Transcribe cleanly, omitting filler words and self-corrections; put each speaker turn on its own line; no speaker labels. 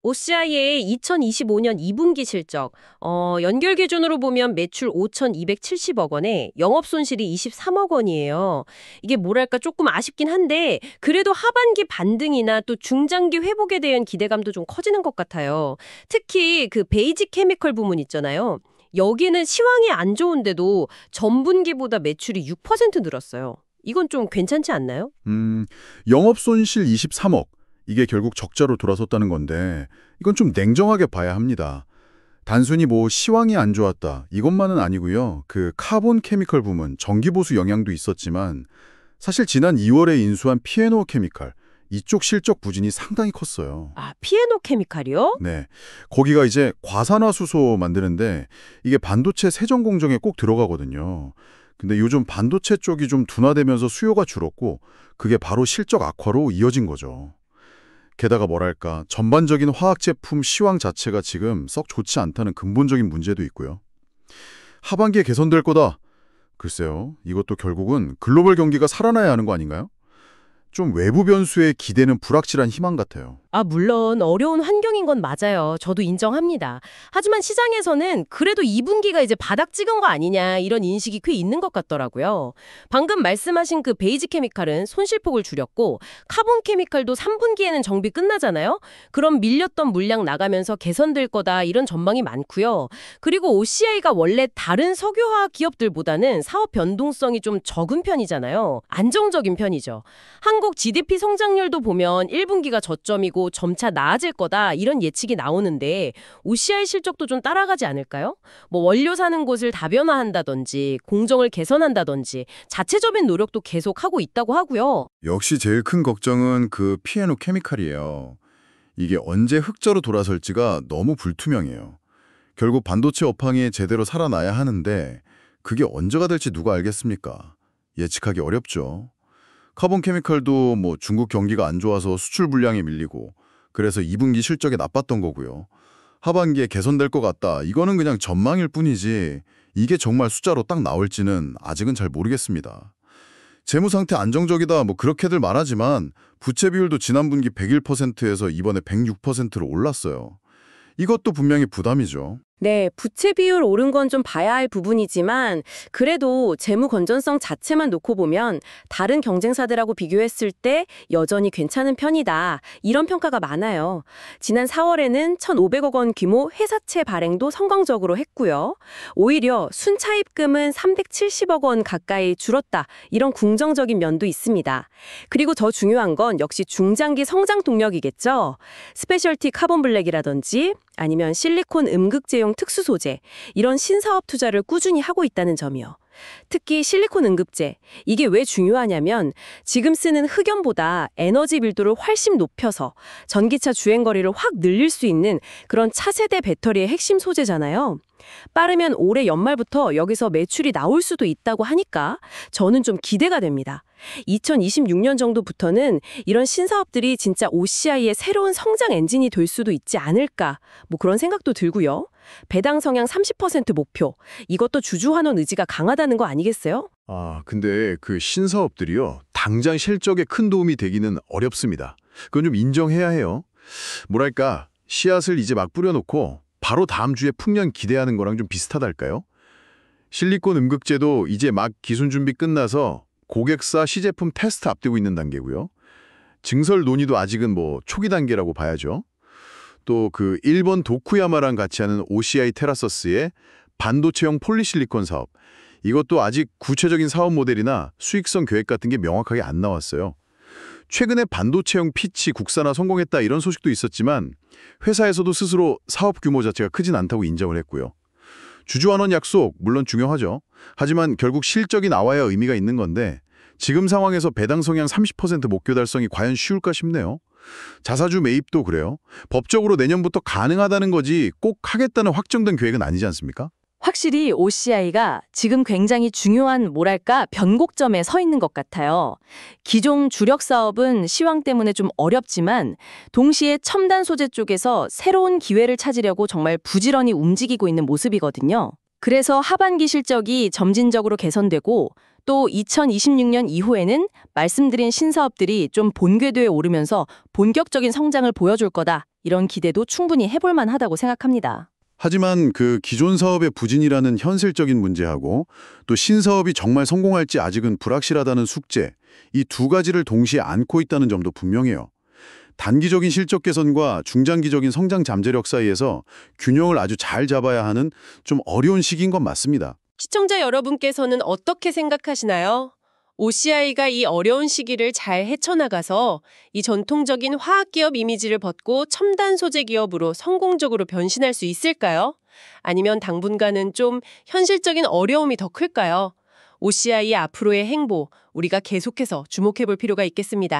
OCI의 2025년 2분기 실적, 연결 기준으로 보면 매출 5,270억 원에 영업 손실이 23억 원이에요. 이게 뭐랄까 조금 아쉽긴 한데 그래도 하반기 반등이나 또 중장기 회복에 대한 기대감도 좀 커지는 것 같아요. 특히 그 베이직 케미컬 부문 있잖아요. 여기는 시황이 안 좋은데도 전분기보다 매출이 6% 늘었어요. 이건 좀 괜찮지 않나요?
영업 손실 23억. 이게 결국 적자로 돌아섰다는 건데 이건 좀 냉정하게 봐야 합니다. 단순히 뭐 시황이 안 좋았다 이것만은 아니고요. 그 카본 케미컬 부문 정기 보수 영향도 있었지만 사실 지난 2월에 인수한 피에노 케미칼 이쪽 실적 부진이 상당히 컸어요.
아, 피에노 케미칼이요?
네, 거기가 이제 과산화수소 만드는데 이게 반도체 세정 공정에 꼭 들어가거든요. 근데 요즘 반도체 쪽이 좀 둔화되면서 수요가 줄었고 그게 바로 실적 악화로 이어진 거죠. 게다가 뭐랄까 전반적인 화학 제품 시황 자체가 지금 썩 좋지 않다는 근본적인 문제도 있고요. 하반기에 개선될 거다. 글쎄요. 이것도 결국은 글로벌 경기가 살아나야 하는 거 아닌가요? 좀 외부 변수에 기대는 불확실한 희망 같아요.
아, 물론 어려운 환경인 건 맞아요. 저도 인정합니다. 하지만 시장에서는 그래도 2분기가 이제 바닥 찍은 거 아니냐 이런 인식이 꽤 있는 것 같더라고요. 방금 말씀하신 그 베이지 케미칼은 손실폭을 줄였고 카본 케미칼도 3분기에는 정비 끝나잖아요. 그럼 밀렸던 물량 나가면서 개선될 거다 이런 전망이 많고요. 그리고 OCI가 원래 다른 석유화학 기업들보다는 사업 변동성이 좀 적은 편이잖아요. 안정적인 편이죠. 한국 GDP 성장률도 보면 1분기가 저점이고 점차 나아질 거다 이런 예측이 나오는데 OCI 실적도 좀 따라가지 않을까요? 뭐 원료 사는 곳을 다변화한다든지 공정을 개선한다든지 자체적인 노력도 계속하고 있다고 하고요.
역시 제일 큰 걱정은 그 피에노 케미칼이에요. 이게 언제 흑자로 돌아설지가 너무 불투명해요. 결국 반도체 업황이 제대로 살아나야 하는데 그게 언제가 될지 누가 알겠습니까? 예측하기 어렵죠. 카본 케미칼도 뭐 중국 경기가 안 좋아서 수출 불량이 밀리고 그래서 2분기 실적이 나빴던 거고요. 하반기에 개선될 것 같다. 이거는 그냥 전망일 뿐이지 이게 정말 숫자로 딱 나올지는 아직은 잘 모르겠습니다. 재무 상태 안정적이다 뭐 그렇게들 말하지만 부채 비율도 지난 분기 101%에서 이번에 106%로 올랐어요. 이것도 분명히 부담이죠.
네, 부채 비율 오른 건 좀 봐야 할 부분이지만 그래도 재무 건전성 자체만 놓고 보면 다른 경쟁사들하고 비교했을 때 여전히 괜찮은 편이다. 이런 평가가 많아요. 지난 4월에는 1,500억 원 규모 회사채 발행도 성공적으로 했고요. 오히려 순차입금은 370억 원 가까이 줄었다. 이런 긍정적인 면도 있습니다. 그리고 더 중요한 건 역시 중장기 성장 동력이겠죠. 스페셜티 카본 블랙이라든지 아니면 실리콘 음극재용 특수 소재, 이런 신사업 투자를 꾸준히 하고 있다는 점이요. 특히 실리콘 응급제, 이게 왜 중요하냐면 지금 쓰는 흑연보다 에너지 밀도를 훨씬 높여서 전기차 주행거리를 확 늘릴 수 있는 그런 차세대 배터리의 핵심 소재잖아요. 빠르면 올해 연말부터 여기서 매출이 나올 수도 있다고 하니까 저는 좀 기대가 됩니다. 2026년 정도부터는 이런 신사업들이 진짜 OCI의 새로운 성장 엔진이 될 수도 있지 않을까, 뭐 그런 생각도 들고요. 배당 성향 30% 목표, 이것도 주주환원 의지가 강하다는 거 아니겠어요?
근데 그 신사업들이요. 당장 실적에 큰 도움이 되기는 어렵습니다. 그건 좀 인정해야 해요. 뭐랄까, 씨앗을 이제 막 뿌려놓고 바로 다음 주에 풍년 기대하는 거랑 좀 비슷하달까요? 실리콘 음극재도 이제 막 기술 준비 끝나서 고객사 시제품 테스트 앞두고 있는 단계고요. 증설 논의도 아직은 뭐 초기 단계라고 봐야죠. 또 그 일본 도쿠야마랑 같이 하는 OCI 테라서스의 반도체형 폴리실리콘 사업. 이것도 아직 구체적인 사업 모델이나 수익성 계획 같은 게 명확하게 안 나왔어요. 최근에 반도체형 피치 국산화 성공했다 이런 소식도 있었지만 회사에서도 스스로 사업 규모 자체가 크진 않다고 인정을 했고요. 주주환원 약속 물론 중요하죠. 하지만 결국 실적이 나와야 의미가 있는 건데 지금 상황에서 배당 성향 30% 목표 달성이 과연 쉬울까 싶네요. 자사주 매입도 그래요. 법적으로 내년부터 가능하다는 거지 꼭 하겠다는 확정된 계획은 아니지 않습니까?
확실히 OCI가 지금 굉장히 중요한 뭐랄까 변곡점에 서 있는 것 같아요. 기존 주력 사업은 시황 때문에 좀 어렵지만 동시에 첨단 소재 쪽에서 새로운 기회를 찾으려고 정말 부지런히 움직이고 있는 모습이거든요. 그래서 하반기 실적이 점진적으로 개선되고 또 2026년 이후에는 말씀드린 신사업들이 좀 본궤도에 오르면서 본격적인 성장을 보여줄 거다. 이런 기대도 충분히 해볼 만하다고 생각합니다.
하지만 그 기존 사업의 부진이라는 현실적인 문제하고 또 신사업이 정말 성공할지 아직은 불확실하다는 숙제, 이 두 가지를 동시에 안고 있다는 점도 분명해요. 단기적인 실적 개선과 중장기적인 성장 잠재력 사이에서 균형을 아주 잘 잡아야 하는 좀 어려운 시기인 건 맞습니다.
시청자 여러분께서는 어떻게 생각하시나요? OCI가 이 어려운 시기를 잘 헤쳐나가서 이 전통적인 화학기업 이미지를 벗고 첨단 소재 기업으로 성공적으로 변신할 수 있을까요? 아니면 당분간은 좀 현실적인 어려움이 더 클까요? OCI의 앞으로의 행보, 우리가 계속해서 주목해 볼 필요가 있겠습니다.